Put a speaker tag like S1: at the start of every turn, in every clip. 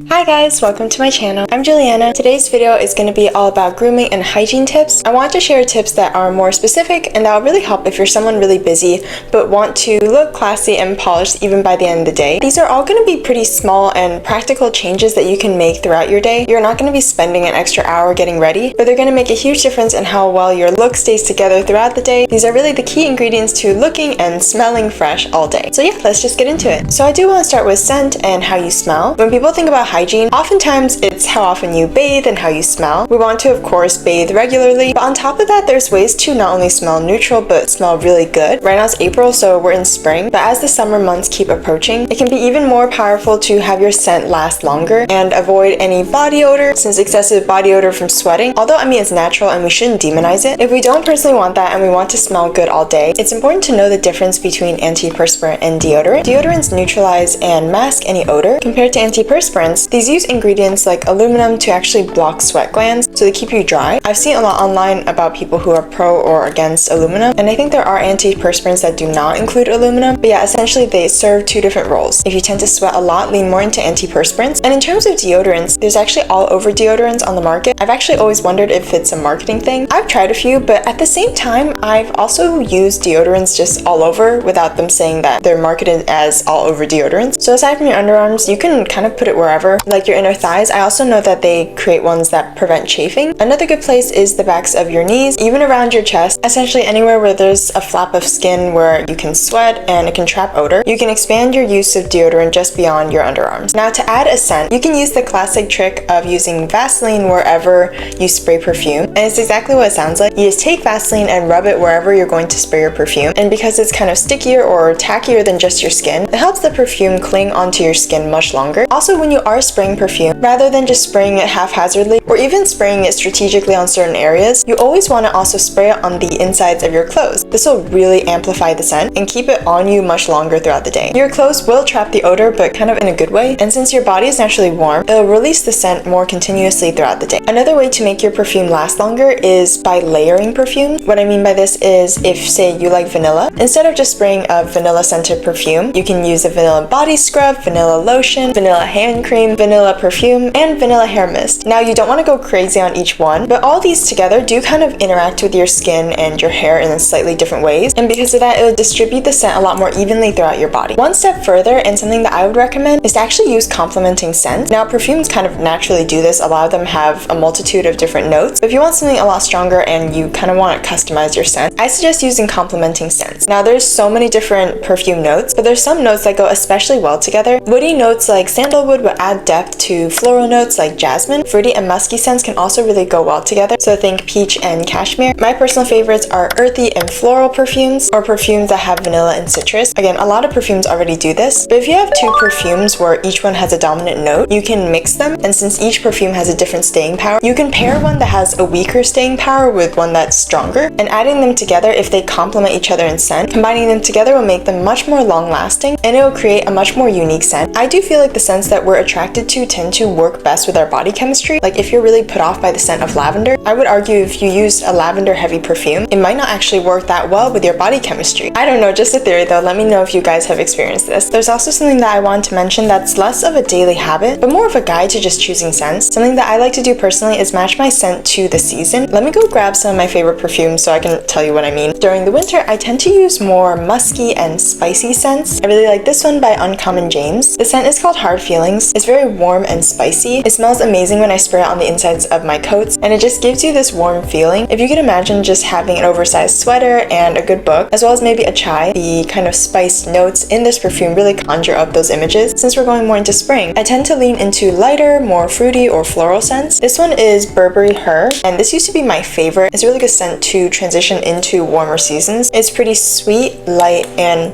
S1: Hi guys, welcome to my channel. I'm Juliana. Today's video is going to be all about grooming and hygiene tips. I want to share tips that are more specific and that will really help if you're someone really busy but want to look classy and polished even by the end of the day. These are all going to be pretty small and practical changes that you can make throughout your day. You're not going to be spending an extra hour getting ready, but they're going to make a huge difference in how well your look stays together throughout the day. These are really the key ingredients to looking and smelling fresh all day. So yeah, let's just get into it. So I do want to start with scent and how you smell. When people think about hygiene, oftentimes it's how often you bathe and how you smell. We want to, of course, bathe regularly, but on top of that, there's ways to not only smell neutral, but smell really good. Right now it's April, so we're in spring, but as the summer months keep approaching, it can be even more powerful to have your scent last longer and avoid any body odor, since excessive body odor from sweating, although I mean it's natural and we shouldn't demonize it. If we don't personally want that and we want to smell good all day, it's important to know the difference between antiperspirant and deodorant. Deodorants neutralize and mask any odor. Compared to antiperspirants, these use ingredients like aluminum to actually block sweat glands, so they keep you dry. I've seen a lot online about people who are pro or against aluminum, and I think there are antiperspirants that do not include aluminum, but yeah, essentially they serve two different roles. If you tend to sweat a lot, lean more into antiperspirants. And in terms of deodorants, there's actually all over deodorants on the market. I've actually always wondered if it's a marketing thing. I've tried a few, but at the same time, I've also used deodorants just all over without them saying that they're marketed as all over deodorants. So aside from your underarms, you can kind of put it wherever, like your inner thighs. I also know that they create ones that prevent chafing. Another good place is the backs of your knees, even around your chest, essentially anywhere where there's a flap of skin where you can sweat and it can trap odor. You can expand your use of deodorant just beyond your underarms. Now, to add a scent, you can use the classic trick of using Vaseline wherever you spray perfume, and it's exactly what it sounds like. You just take Vaseline and rub it wherever you're going to spray your perfume, and because it's kind of stickier or tackier than just your skin, it helps the perfume cling onto your skin much longer. Also, when you are spraying perfume, rather than just spraying it haphazardly or even spraying it strategically on certain areas, you always want to also spray it on the insides of your clothes. This will really amplify the scent and keep it on you much longer throughout the day. Your clothes will trap the odor, but kind of in a good way, and since your body is naturally warm, it'll release the scent more continuously throughout the day. Another way to make your perfume last longer is by layering perfume. What I mean by this is, if say you like vanilla, instead of just spraying a vanilla scented perfume, you can use a vanilla body scrub, vanilla lotion, vanilla hand cream, vanilla perfume, and vanilla hair mist. Now, you don't want to go crazy on each one, but all these together do kind of interact with your skin and your hair in slightly different ways, and because of that, it will distribute the scent a lot more evenly throughout your body. One step further, and something that I would recommend, is to actually use complementing scents. Now, perfumes kind of naturally do this. A lot of them have a multitude of different notes, but if you want something a lot stronger and you kind of want to customize your scent, I suggest using complementing scents. Now, there's so many different perfume notes, but there's some notes that go especially well together. Woody notes like sandalwood will add depth to floral notes like jasmine. Fruity and musky scents can also really go well together, so think peach and cashmere. My personal favorites are earthy and floral perfumes, or perfumes that have vanilla and citrus. Again, a lot of perfumes already do this, but if you have two perfumes where each one has a dominant note, you can mix them, and since each perfume has a different staying power, you can pair one that has a weaker staying power with one that's stronger, and adding them together, if they complement each other in scent, combining them together will make them much more long lasting, and it will create a much more unique scent. I do feel like the scents that we're attracted to tend to work best with our body chemistry. Like if you're really put off by the scent of lavender, I would argue if you used a lavender heavy perfume, it might not actually work that well with your body chemistry. I don't know, just a theory though. Let me know if you guys have experienced this. There's also something that I want to mention that's less of a daily habit, but more of a guide to just choosing scents. Something that I like to do personally is match my scent to the season. Let me go grab some of my favorite perfumes so I can tell you what I mean. During the winter, I tend to use more musky and spicy scents. I really like this one by Uncommon James. The scent is called Hard Feelings. It's very warm and spicy. It smells amazing when I spray it on the insides of my coats, and it just gives you this warm feeling. If you can imagine just having an oversized sweater and a good book, as well as maybe a chai, the kind of spiced notes in this perfume really conjure up those images. Since we're going more into spring, I tend to lean into lighter, more fruity or floral scents. This one is Burberry Her, and this used to be my favorite. It's a really good scent to transition into warmer seasons. It's pretty sweet, light, and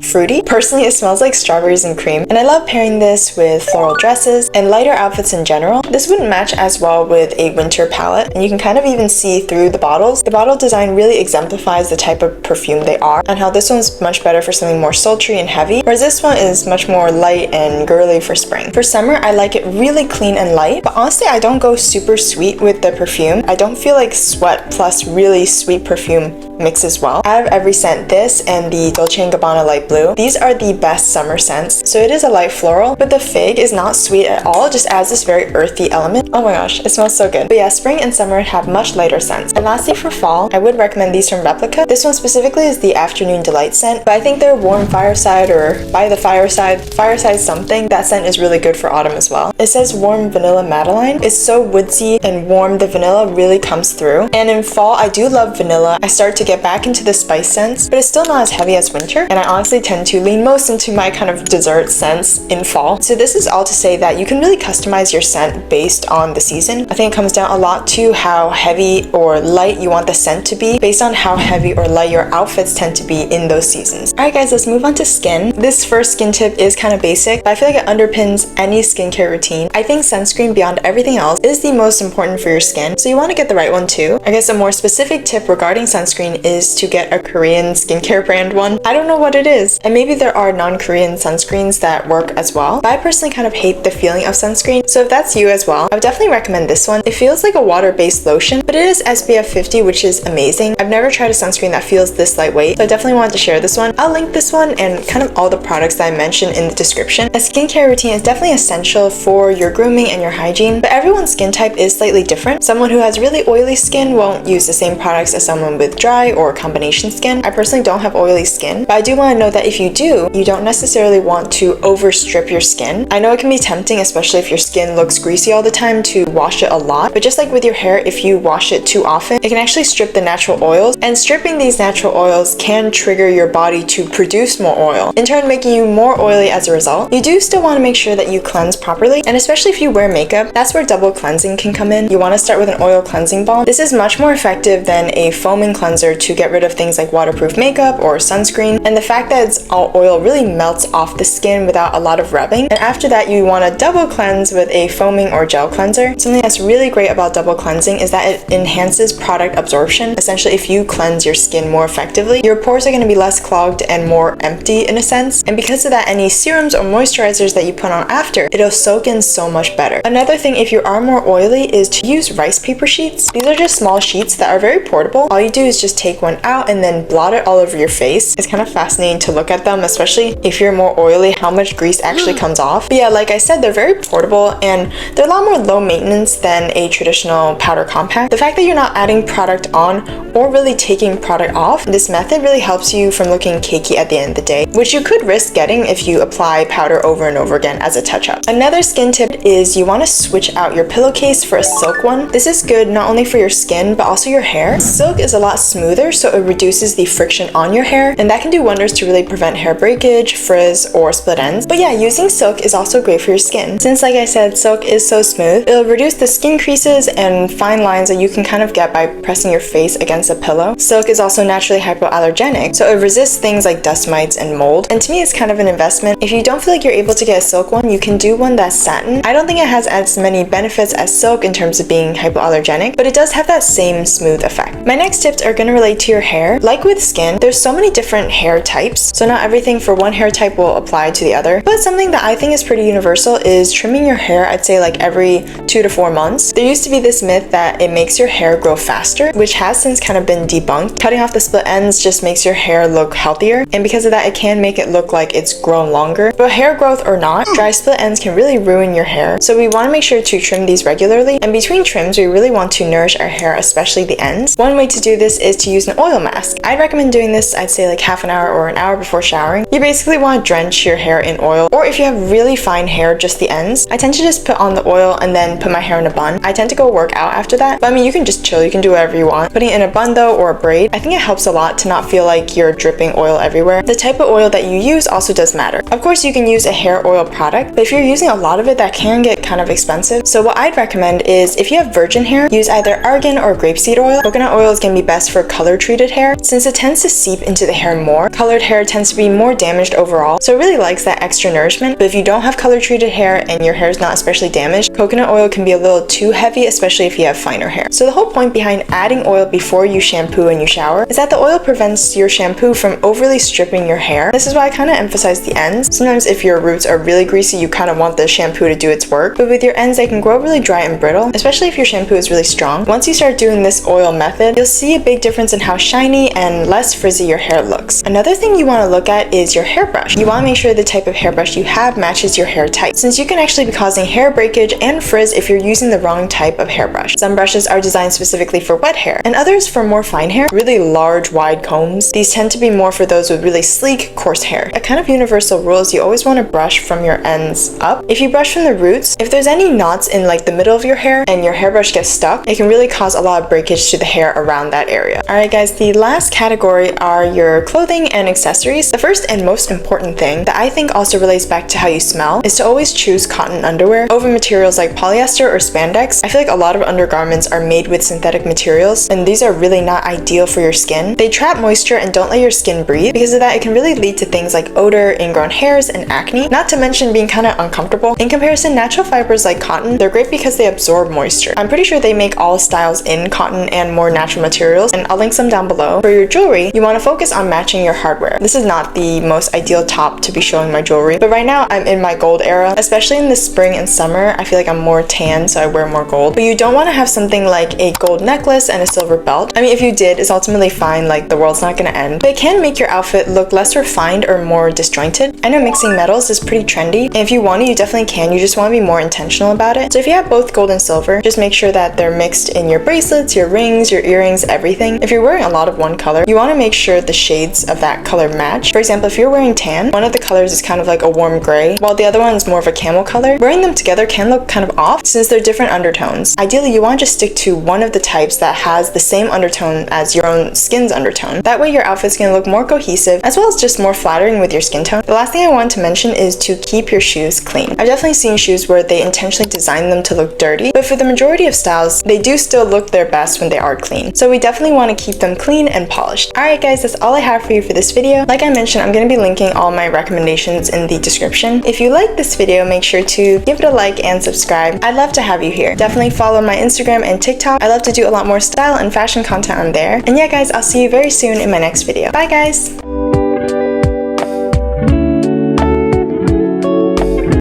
S1: fruity. Personally, it smells like strawberries and cream, and I love pairing this with floral dresses and lighter outfits in general. This wouldn't match as well with a winter palette, and you can kind of even see through the bottles. The bottle design really exemplifies the type of perfume they are, and how this one's much better for something more sultry and heavy, whereas this one is much more light and girly for spring. For summer, I like it really clean and light, but honestly, I don't go super sweet with the perfume. I don't feel like sweat plus really sweet perfume mixes well. Out of every scent, this and the Dolce & Gabbana Light Blue blue. These are the best summer scents. So it is a light floral, but the fig is not sweet at all, just adds this very earthy element. Oh my gosh, it smells so good. But yeah, spring and summer have much lighter scents. And lastly, for fall, I would recommend these from Replica. This one specifically is the Afternoon Delight scent, but I think their Warm Fireside or By the Fireside something, that scent is really good for autumn as well. It says Warm Vanilla Madeline. It's so woodsy and warm. The vanilla really comes through. And in fall, I do love vanilla. I start to get back into the spice scents, but it's still not as heavy as winter. And I honestly tend to lean most into my kind of dessert scents in fall. So this is all to say that you can really customize your scent based on the season. I think it comes down a lot to how heavy or light you want the scent to be based on how heavy or light your outfits tend to be in those seasons. Alright guys, let's move on to skin. This first skin tip is kind of basic, but I feel like it underpins any skincare routine. I think sunscreen beyond everything else is the most important for your skin, so you want to get the right one too. I guess a more specific tip regarding sunscreen is to get a Korean skincare brand one. I don't know what it is, and maybe there are non-Korean sunscreens that work as well, but I personally kind of hate the feeling of sunscreen, so if that's you as well, I would definitely recommend this one. It feels like a water-based lotion, but it is SPF 50, which is amazing. I've never tried a sunscreen that feels this lightweight, so I definitely wanted to share this one. I'll link this one and kind of all the products that I mentioned in the description. A skincare routine is definitely essential for your grooming and your hygiene, but everyone's skin type is slightly different. Someone who has really oily skin won't use the same products as someone with dry or combination skin. I personally don't have oily skin, but I do want to know that if you do, you don't necessarily want to overstrip your skin. I know it can be tempting, especially if your skin looks greasy all the time, to wash it a lot, but just like with your hair, if you wash it too often, it can actually strip the natural oils, and stripping these natural oils can trigger your body to produce more oil, in turn making you more oily as a result. You do still want to make sure that you cleanse properly, and especially if you wear makeup, that's where double cleansing can come in. You want to start with an oil cleansing balm. This is much more effective than a foaming cleanser to get rid of things like waterproof makeup or sunscreen, and the fact that it's all oil really melts off the skin without a lot of rubbing. And after that, you want to double cleanse with a foaming or gel cleanser. Something that's really great about double cleansing is that it enhances product absorption. Essentially, if you cleanse your skin more effectively, your pores are going to be less clogged and more empty in a sense, and because of that, any serums or moisturizers that you put on after, it'll soak in so much better. Another thing, if you are more oily, is to use rice paper sheets. These are just small sheets that are very portable. All you do is just take one out and then blot it all over your face. It's kind of fascinating to look at them, especially if you're more oily, how much grease actually comes off. But yeah, like I said, they're very portable and they're a lot more low maintenance than a traditional powder compact. The fact that you're not adding product on or really taking product off, this method really helps you from looking cakey at the end of the day, which you could risk getting if you apply powder over and over again as a touch-up. Another skin tip is you want to switch out your pillowcase for a silk one. This is good not only for your skin but also your hair. Silk is a lot smoother, so it reduces the friction on your hair, and that can do wonders to really prevent hair breakage, frizz, or split ends. But yeah, using silk is also great for your skin. Since, like I said, silk is so smooth, it'll reduce the skin creases and fine lines that you can kind of get by pressing your face against a pillow. Silk is also naturally hypoallergenic, so it resists things like dust mites and mold, and to me it's kind of an investment. If you don't feel like you're able to get a silk one, you can do one that's satin. I don't think it has as many benefits as silk in terms of being hypoallergenic, but it does have that same smooth effect. My next tips are going to relate to your hair. Like with skin, there's so many different hair types, so not everything for one hair type will apply to the other, but something that I think is pretty universal is trimming your hair, I'd say like every 2 to 4 months. There used to be this myth that it makes your hair grow faster, which has since kind of been debunked. Cutting off the split ends just makes your hair look healthier, and because of that, it can make it look like it's grown longer. But hair growth or not, dry split ends can really ruin your hair, so we want to make sure to trim these regularly, and between trims, we really want to nourish our hair, especially the ends. One way to do this is to use an oil mask. I'd recommend doing this, I'd say like half an hour or an hour before showering. You basically want to drench your hair in oil, or if you have really fine hair, just the ends. I tend to just put on the oil and then put my hair in a bun. I tend to go work out after that, but I mean, you can just chill, you can do whatever you want. Putting it in a bun though, or a braid, I think it helps a lot to not feel like you're dripping oil everywhere. The type of oil that you use also does matter. Of course, you can use a hair oil product, but if you're using a lot of it, that can get kind of expensive. So what I'd recommend is if you have virgin hair, use either argan or grapeseed oil. Coconut oil is going to be best for color treated hair since it tends to seep into the hair more. Colored hair tends to be more damaged overall, so it really likes that extra nourishment. But if you don't have color treated hair and your hair is not especially damaged, coconut oil can be a little too heavy, especially if you have finer hair. So the whole point behind adding oil before you shampoo and you shower is that the oil prevents your shampoo from overly stripping your hair. This is why I kind of emphasize the ends. Sometimes if your roots are really greasy, you kind of want the shampoo to do its work, but with your ends, they can grow really dry and brittle, especially if your shampoo is really strong. Once you start doing this oil method, you'll see a big difference in how shiny and less frizzy your hair looks. Another thing you want to look at is your hairbrush. You want to make sure the type of hairbrush you have matches your hair type, since you can actually be causing hair breakage and frizz if you're using the wrong type of hairbrush. Some brushes are designed specifically for wet hair, and others for more fine hair. Really large, wide combs, these tend to be more for those with really sleek, coarse hair. A kind of universal rule is you always want to brush from your ends up. If you brush from the roots, if there's any knots in like the middle of your hair and your hairbrush gets stuck, it can really cause a lot of breakage to the hair around that area. Alright guys, the last category are your clothing and accessories. The first and most important thing that I think also relates back to how you smell is to always choose cotton underwear over materials like polyester or spandex. I feel like a lot of undergarments are made with synthetic materials, and these are really not ideal for your skin. They trap moisture and don't let your skin breathe. Because of that, it can really lead to things like odor, ingrown hairs, and acne, not to mention being kind of uncomfortable. In comparison, natural fibers like cotton, they're great because they absorb moisture. I'm pretty sure they make all styles in cotton and more natural materials, and I'll link some down below. For your jewelry, you want to focus on matching your hardware. This is not the most ideal top to be showing my jewelry, but right now I'm in my gold era. Especially in the spring and summer, I feel like I'm more tan, so I wear more gold. But you don't want to have something like a gold necklace and a silver belt. I mean, if you did, it's ultimately fine, like the world's not gonna end. But it can make your outfit look less refined or more disjointed. I know mixing metals is pretty trendy, and if you want to, you definitely can. You just want to be more intentional about it. So if you have both gold and silver, just make sure that they're mixed in your bracelets, your rings, your earrings, everything. If you're wearing a lot of one color, you want to make sure the shades of that color match. For example, if you're wearing tan, one of the colors is kind of like a warm gray, while the other one is more of a camel color. Wearing them together can look kind of off since they're different undertones. Ideally, you want to just stick to one of the types that has the same undertone as your own skin's undertone. That way your outfit's going to look more cohesive, as well as just more flattering with your skin tone. The last thing I want to mention is to keep your shoes clean. I've definitely seen shoes where they intentionally design them to look dirty, but for the majority of styles, they do still look their best when they are clean. So we definitely want to keep them clean and polished. Alright guys, that's all I have for you for this video. Like I mentioned, I'm going to be linking all my recommendations in the description. If you like this video, make sure to give it a like and subscribe. I'd love to have you here. Definitely follow my Instagram and TikTok. I love to do a lot more style and fashion content on there. And yeah guys, I'll see you very soon in my next video. Bye guys!